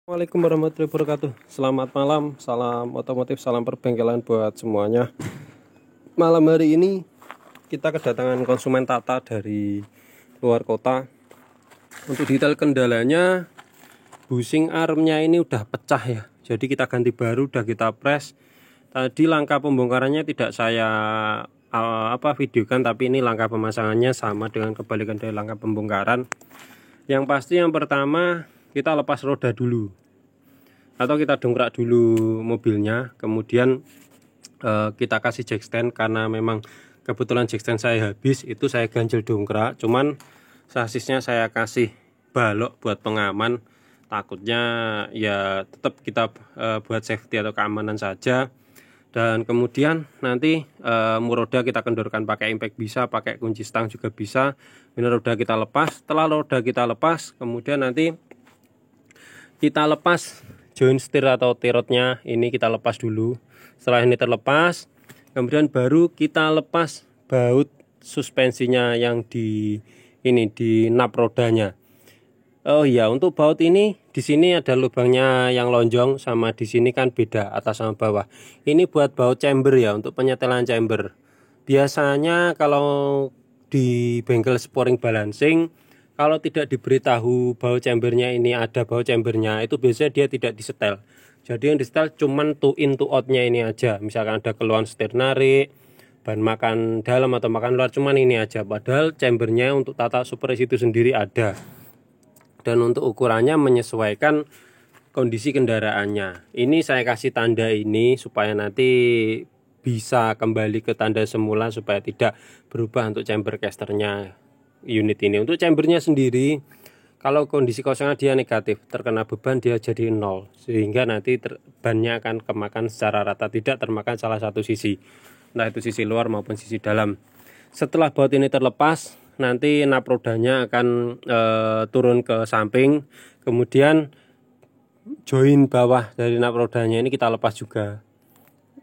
Assalamualaikum warahmatullahi wabarakatuh. Selamat malam, salam otomotif, salam perbengkelan buat semuanya. Malam hari ini kita kedatangan konsumen Tata dari luar kota. Untuk detail kendalanya, bushing armnya ini udah pecah ya. Jadi kita ganti baru, udah kita press. Tadi langkah pembongkarannya tidak saya videokan, tapi ini langkah pemasangannya sama dengan kebalikan dari langkah pembongkaran. Yang pasti yang pertama, kita lepas roda dulu atau kita dongkrak dulu mobilnya, kemudian kita kasih jack stand. Karena memang kebetulan jack stand saya habis, itu saya ganjel dongkrak, cuman sasisnya saya kasih balok buat pengaman, takutnya ya tetap kita buat safety atau keamanan saja. Dan kemudian nanti roda kita kendorkan pakai impact bisa, pakai kunci stang juga bisa. Ini roda kita lepas. Setelah roda kita lepas, kemudian nanti kita lepas joint setir atau tirotnya, ini kita lepas dulu. Setelah ini terlepas, kemudian baru kita lepas baut suspensinya yang di nap rodanya. Oh iya, untuk baut ini di sini ada lubangnya yang lonjong, sama di sini kan beda atas sama bawah. Ini buat baut chamber ya, untuk penyetelan chamber. Biasanya kalau di bengkel sporing balancing, kalau tidak diberitahu baut chambernya ini ada baut chambernya, itu biasanya dia tidak disetel. Jadi yang disetel cuman to in to outnya ini aja. Misalkan ada keluhan setir narik, ban makan dalam atau makan luar, cuman ini aja. Padahal chambernya untuk Tata Super Race itu sendiri ada. Dan untuk ukurannya menyesuaikan kondisi kendaraannya. Ini saya kasih tanda ini supaya nanti bisa kembali ke tanda semula, supaya tidak berubah untuk chamber casternya unit ini. Untuk chambernya sendiri, kalau kondisi kosongnya dia negatif, terkena beban dia jadi 0, sehingga nanti bannya akan kemakan secara rata, tidak termakan salah satu sisi, entah itu sisi luar maupun sisi dalam. Setelah baut ini terlepas, nanti nap rodanya akan turun ke samping, kemudian join bawah dari nap rodanya ini kita lepas juga.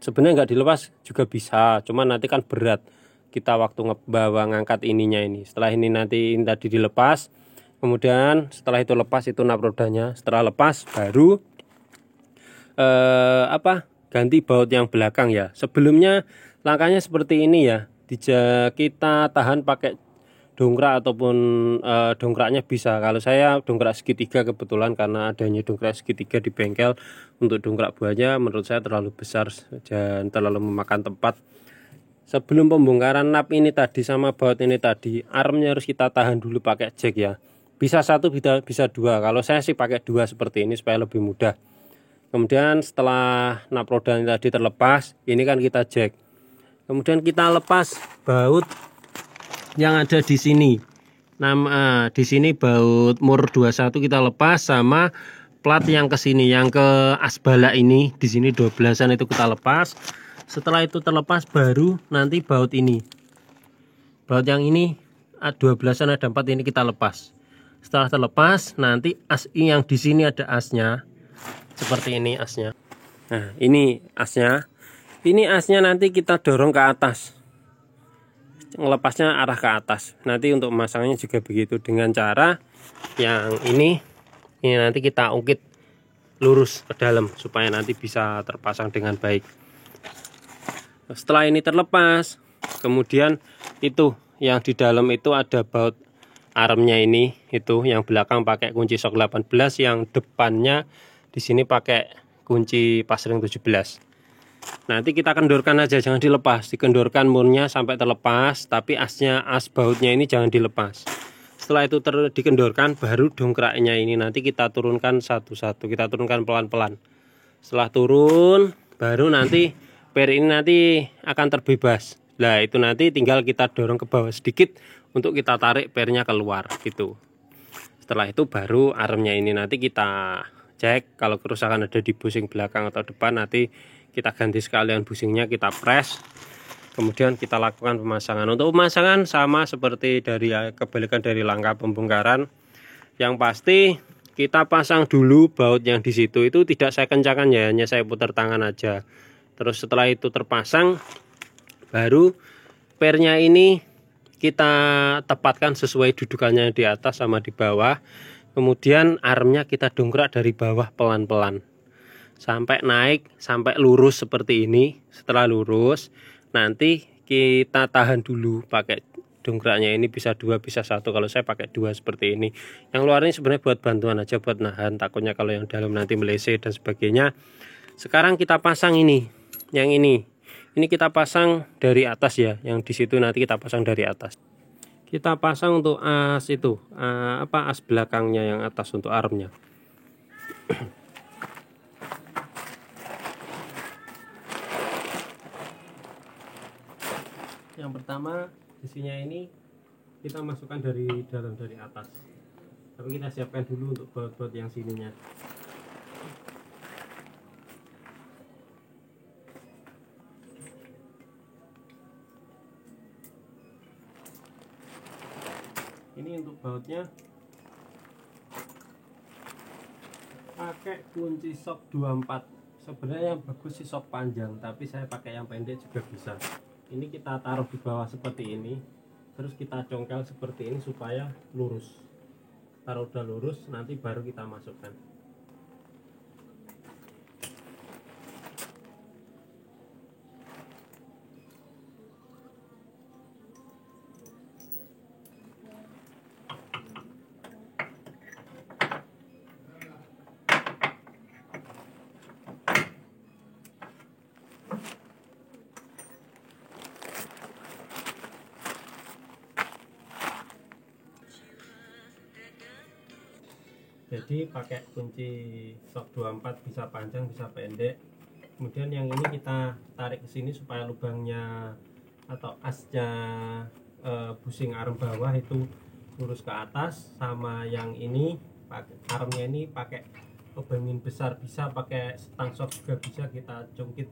Sebenarnya nggak dilepas juga bisa, cuman nanti kan berat kita waktu ngebawa ngangkat ininya ini. Setelah ini nanti ini tadi dilepas, kemudian setelah itu lepas itu nap rodanya. Setelah lepas baru ganti baut yang belakang ya. Sebelumnya langkahnya seperti ini ya. Kita tahan pakai dongkrak ataupun dongkraknya bisa. Kalau saya dongkrak segitiga kebetulan, karena adanya dongkrak segitiga di bengkel. Untuk dongkrak buahnya menurut saya terlalu besar dan terlalu memakan tempat. Sebelum pembongkaran nap ini tadi sama baut ini tadi, armnya harus kita tahan dulu pakai jack ya. Bisa satu, bisa dua. Kalau saya sih pakai dua seperti ini supaya lebih mudah. Kemudian setelah nap roda ini tadi terlepas, ini kan kita jack. Kemudian kita lepas baut yang ada di sini. Di sini baut mur 21 kita lepas, sama plat yang ke sini, yang ke asbala ini, di sini 12-an itu kita lepas. Setelah itu terlepas baru nanti baut ini. Baut yang ini 12-an ada 4, ini kita lepas. Setelah terlepas nanti as yang di sini ada asnya. Seperti ini asnya. Nah, ini asnya. Ini asnya nanti kita dorong ke atas. Ngelepasnya arah ke atas. Nanti untuk memasangnya juga begitu, dengan cara yang ini nanti kita ungkit lurus ke dalam supaya nanti bisa terpasang dengan baik. Setelah ini terlepas, kemudian itu yang di dalam itu ada baut armnya ini, itu yang belakang pakai kunci shock 18, yang depannya di sini pakai kunci pasring 17. Nanti kita kendorkan aja, jangan dilepas, dikendorkan murnya sampai terlepas, tapi as bautnya ini jangan dilepas. Setelah itu dikendorkan, baru dongkraknya ini nanti kita turunkan satu-satu, kita turunkan pelan-pelan. Setelah turun, baru nanti per ini nanti akan terbebas. Nah, itu nanti tinggal kita dorong ke bawah sedikit untuk kita tarik pernya keluar gitu. Setelah itu baru armnya ini nanti kita cek. Kalau kerusakan ada di bushing belakang atau depan, nanti kita ganti sekalian bushingnya, kita press, kemudian kita lakukan pemasangan. Untuk pemasangan sama seperti kebalikan dari langkah pembongkaran. Yang pasti kita pasang dulu baut yang di situ, itu tidak saya kencangkan ya, hanya saya putar tangan aja. Terus setelah itu terpasang, baru pernya ini kita tepatkan sesuai dudukannya di atas sama di bawah. Kemudian armnya kita dongkrak dari bawah pelan-pelan sampai naik, sampai lurus seperti ini. Setelah lurus, nanti kita tahan dulu pakai dongkraknya. Ini bisa 2 bisa 1, kalau saya pakai 2 seperti ini. Yang luar ini sebenarnya buat bantuan aja, buat nahan, takutnya kalau yang dalam nanti meleset dan sebagainya. Sekarang kita pasang ini, yang ini kita pasang dari atas ya, yang di situ nanti kita pasang dari atas. Kita pasang untuk as itu, as belakangnya yang atas untuk armnya. Yang pertama sisinya ini kita masukkan dari dalam, dari atas, tapi kita siapkan dulu untuk baut-baut yang sininya. Ini untuk bautnya pakai kunci sok 24. Sebenarnya yang bagus sih sok panjang, tapi saya pakai yang pendek juga bisa. Ini kita taruh di bawah seperti ini, terus kita congkel seperti ini supaya lurus. Kalau udah lurus, nanti baru kita masukkan. Jadi pakai kunci sok 24, bisa panjang bisa pendek. Kemudian yang ini kita tarik ke sini supaya lubangnya atau asnya busing arm bawah itu lurus ke atas. Sama yang ini armnya ini pakai obeng besar, bisa pakai stang sok juga bisa, kita cungkit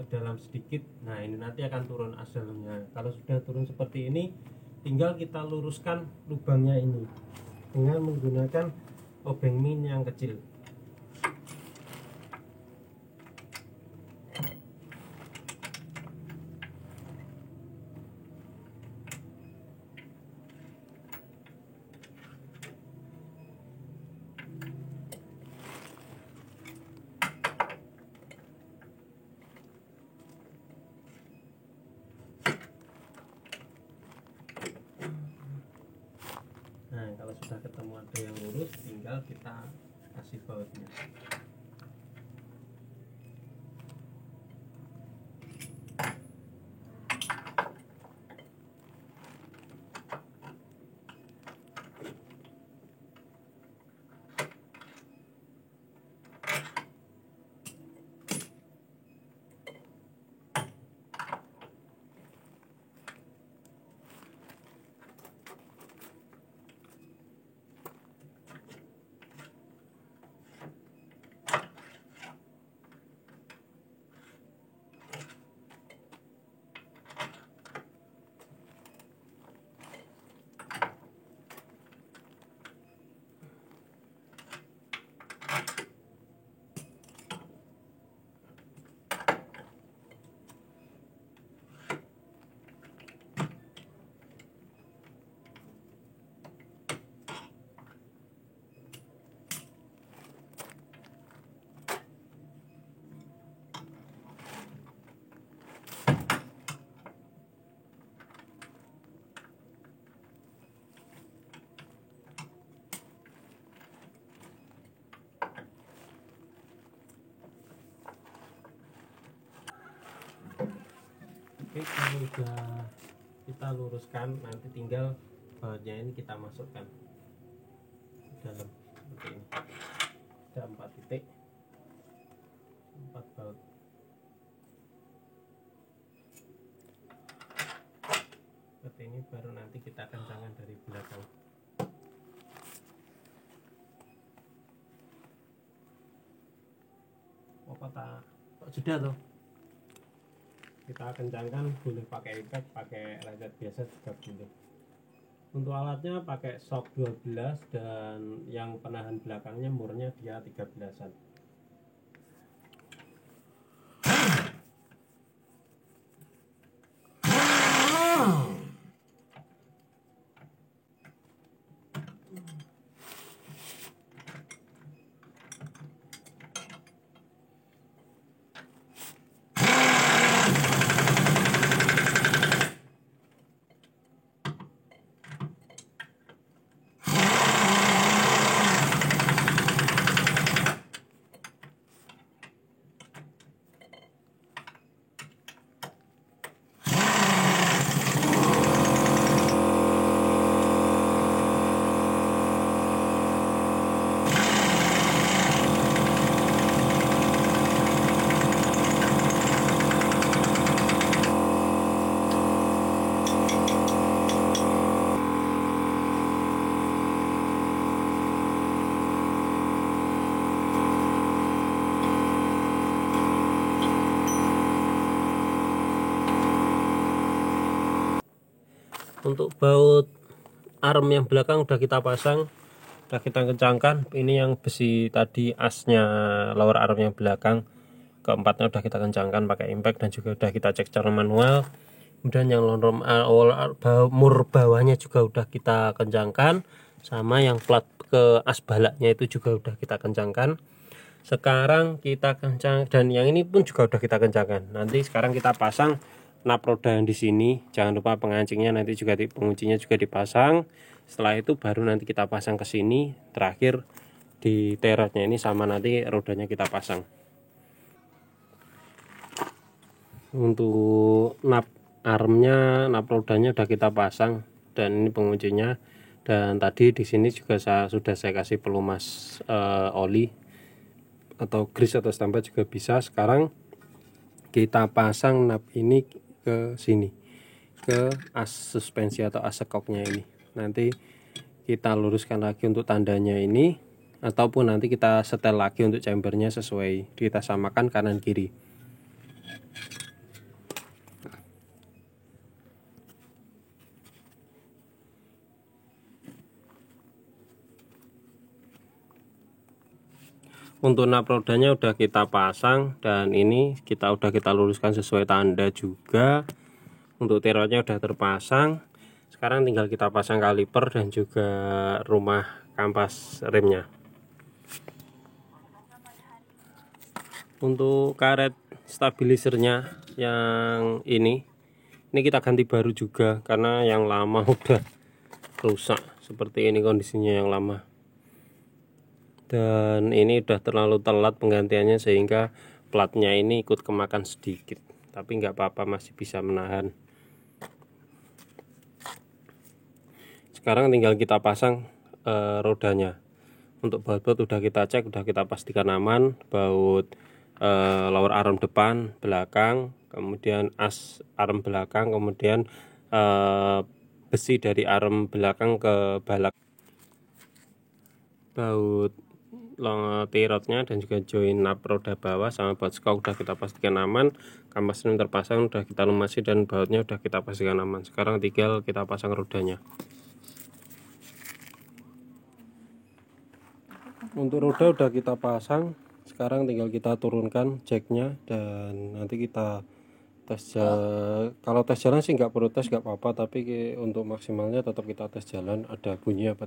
ke dalam sedikit. Nah ini nanti akan turun as dalamnya. Kalau sudah turun seperti ini, tinggal kita luruskan lubangnya ini dengan menggunakan obeng min yang kecil. Nah kalau sudah ketemu ada yang lurus, tinggal kita kasih bautnya. Oke, kalau udah kita luruskan, nanti tinggal bautnya ini kita masukkan ke dalam seperti ini. Ada 4 titik, 4 baut. Seperti ini, baru nanti kita kencangkan dari belakang. Kok sudah tuh? Kita kencangkan, boleh pakai ikat, pakai raket biasa juga boleh. Untuk alatnya pakai sok 12 dan yang penahan belakangnya murnya dia 13-an. Untuk baut arm yang belakang udah kita pasang, udah kita kencangkan. Ini yang besi tadi, asnya lower arm yang belakang keempatnya udah kita kencangkan pakai impact, dan juga udah kita cek secara manual. Kemudian yang mur bawahnya juga udah kita kencangkan, sama yang plat ke as balaknya itu juga udah kita kencangkan. Sekarang kita kencang, dan yang ini pun juga udah kita kencangkan. Nanti sekarang kita pasang nap roda yang di sini. Jangan lupa pengancingnya nanti juga penguncinya juga dipasang. Setelah itu baru nanti kita pasang ke sini. Terakhir di terotnya ini sama nanti rodanya kita pasang. Untuk nap armnya, nap rodanya udah kita pasang, dan ini penguncinya. Dan tadi di sini juga sudah saya kasih pelumas oli atau grease atau stempel juga bisa. Sekarang kita pasang nap ini ke sini, ke as suspensi atau as sekoknya ini. Nanti kita luruskan lagi untuk tandanya ini, ataupun nanti kita setel lagi untuk chambernya sesuai, kita samakan kanan kiri. Untuk nap rodanya udah kita pasang, dan ini udah kita luruskan sesuai tanda juga. Untuk terotnya udah terpasang. Sekarang tinggal kita pasang kaliper dan juga rumah kampas remnya. Untuk karet stabilisernya yang ini kita ganti baru juga, karena yang lama udah rusak. Seperti ini kondisinya yang lama, dan ini udah terlalu telat penggantiannya sehingga platnya ini ikut kemakan sedikit, tapi nggak apa-apa, masih bisa menahan. Sekarang tinggal kita pasang rodanya. Untuk baut-baut udah kita cek, udah kita pastikan aman. Baut lower arm depan, belakang, kemudian as arm belakang, kemudian besi dari arm belakang ke balak, baut tirotnya, dan juga join nap roda bawah sama baut skok udah kita pastikan aman. Kampas rem terpasang, udah kita lumasi, dan bautnya udah kita pastikan aman. Sekarang tinggal kita pasang rodanya. Untuk roda udah kita pasang, sekarang tinggal kita turunkan jacknya, dan nanti kita tes kalau tes jalan sih nggak perlu tes, nggak apa-apa, tapi untuk maksimalnya tetap kita tes jalan, ada bunyi apa